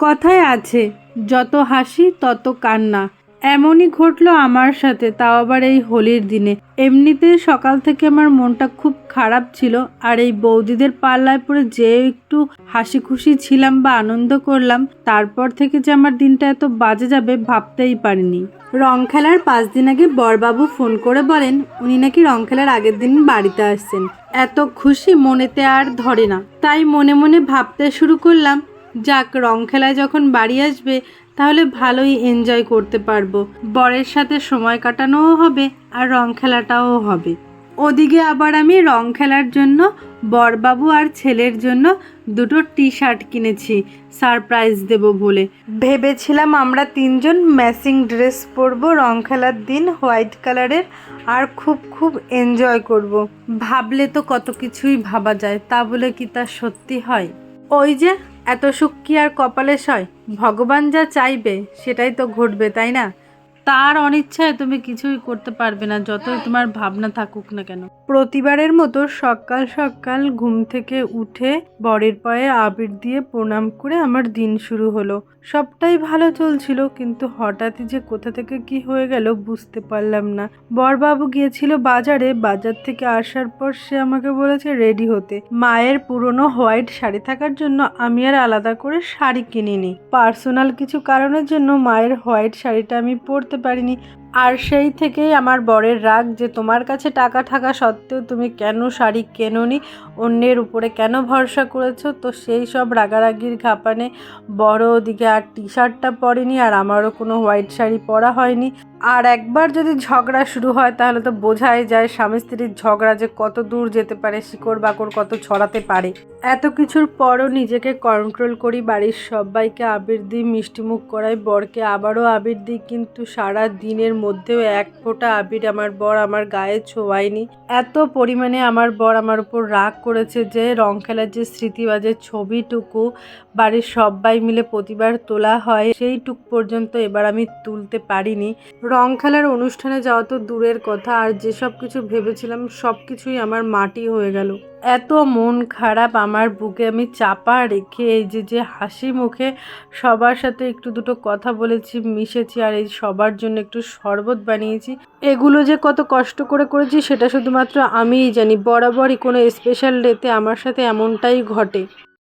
কথায় আছে, যত হাসি তত কান্না। এমনই ঘটলো আমার সাথে, তাও আবার এই হোলির দিনে। এমনিতেই সকাল থেকে আমার মনটা খুব খারাপ ছিল, আর এই বৌদিদের পাল্লায় পড়ে যে একটু হাসি খুশি ছিলাম বা আনন্দ করলাম, তারপর থেকে যে আমার দিনটা এত বাজে যাবে ভাবতেই পারিনি। রং খেলার 5 দিন আগে বরবাবু ফোন করে বলেন উনি নাকি রং খেলার আগের দিন বাড়িতে আসছেন। এত খুশি মনেতে আর ধরে না, তাই মনে মনে ভাবতে শুরু করলাম, যাক, রং খেলায় যখন বাড়ি আসবে তাহলে ভালোই এনজয় করতে পারবো। বরের সাথে সময় কাটানোও হবে আর রং খেলাটাও হবে। ওদিকে আবার আমি রং খেলার জন্য বরবাবু আর ছেলের জন্য দুটো টি-শার্ট কিনেছি সারপ্রাইজ দেব বলে। ভেবেছিলাম আমরা 3জন ম্যাচিং ড্রেস পরবো রং খেলার দিন, হোয়াইট কালারের, আর খুব খুব এনজয় করব। ভাবলে তো কত কিছুই ভাবা যায়, তা বলে কি তা সত্যি হয়? ওই যে, এত সুখ কি আর কপালে সয়? ভগবান যা চাইবে সেটাই তো ঘটবে, তাই না? তার অনিচ্ছায় তুমি কিছুই করতে পারবে না, যতই তোমার ভাবনা থাকুক না কেন। প্রতিবারের মতো সকাল সকাল ঘুম থেকে উঠে বরের পায়ে আবির দিয়ে প্রণাম করে আমার দিন শুরু হলো। সবটাই ভালো চলছিল, কিন্তু হঠাৎই যে কোথা থেকে কি হয়ে গেল বুঝতে পারলাম না। বরবাবু গিয়েছিল বাজারে, বাজার থেকে আসার পর সে আমাকে বলেছে রেডি হতে। মায়ের পুরনো হোয়াইট শাড়ি থাকার জন্য আমি আর আলাদা করে শাড়ি কিনিনি। পার্সোনাল কিছু কারণের জন্য মায়ের হোয়াইট শাড়িটা আমি পরতে পারিনি। আর সেই থেকেই আমার বরের রাগ যে তোমার কাছে টাকা থাকা সত্ত্বেও তুমি কেন শাড়ি কেনোনি, অন্যের উপরে কেন ভরসা করেছো। তো সেই সব রাগারাগির ঘাপানে বড় ওদিকে আর টি-শার্টটা পরেনি, আর আমারও কোনো হোয়াইট শাড়ি পরা হয়নি। আর একবার যদি ঝগড়া শুরু হয় তাহলে তো বোঝাই যায় স্বামী স্ত্রীর ঝগড়া যে কত দূর যেতে পারে, শিকড় বাকড় কত ছড়াতে পারে। এত কিছুর পরও নিজেকে কন্ট্রোল করি, বাড়ির সবাইকে আবির দিই, মিষ্টিমুখ করাই, বরকে আবারও আবির দিই, কিন্তু সারা দিনের মধ্যেও এক ফোঁটা আবির আমার বর আমার গায়ে ছোঁয়ায়নি। এত পরিমাণে আমার বর আমার উপর রাগ করেছে যে রং খেলার যে স্মৃতিবাজের ছবিটুকু বাড়ির সবাই মিলে প্রতিবার তোলা হয়, সেইটুক পর্যন্ত এবার আমি তুলতে পারিনি। রং খেলার অনুষ্ঠানে যাওয়া তো দূরের কথা, আর যেসব কিছু ভেবেছিলাম সব কিছুই আমার মাটি হয়ে গেল। এত মন খারাপ আমার বুকে আমি চাপা রেখে এই যে হাসি মুখে সবার সাথে একটু দুটো কথা বলেছি, মিশেছি, আর এই সবার জন্য একটু শরবত বানিয়েছি, এগুলো যে কত কষ্ট করে করেছি সেটা শুধুমাত্র আমিই জানি। বরাবরই কোনো স্পেশাল ডেতে আমার সাথে এমনটাই ঘটে।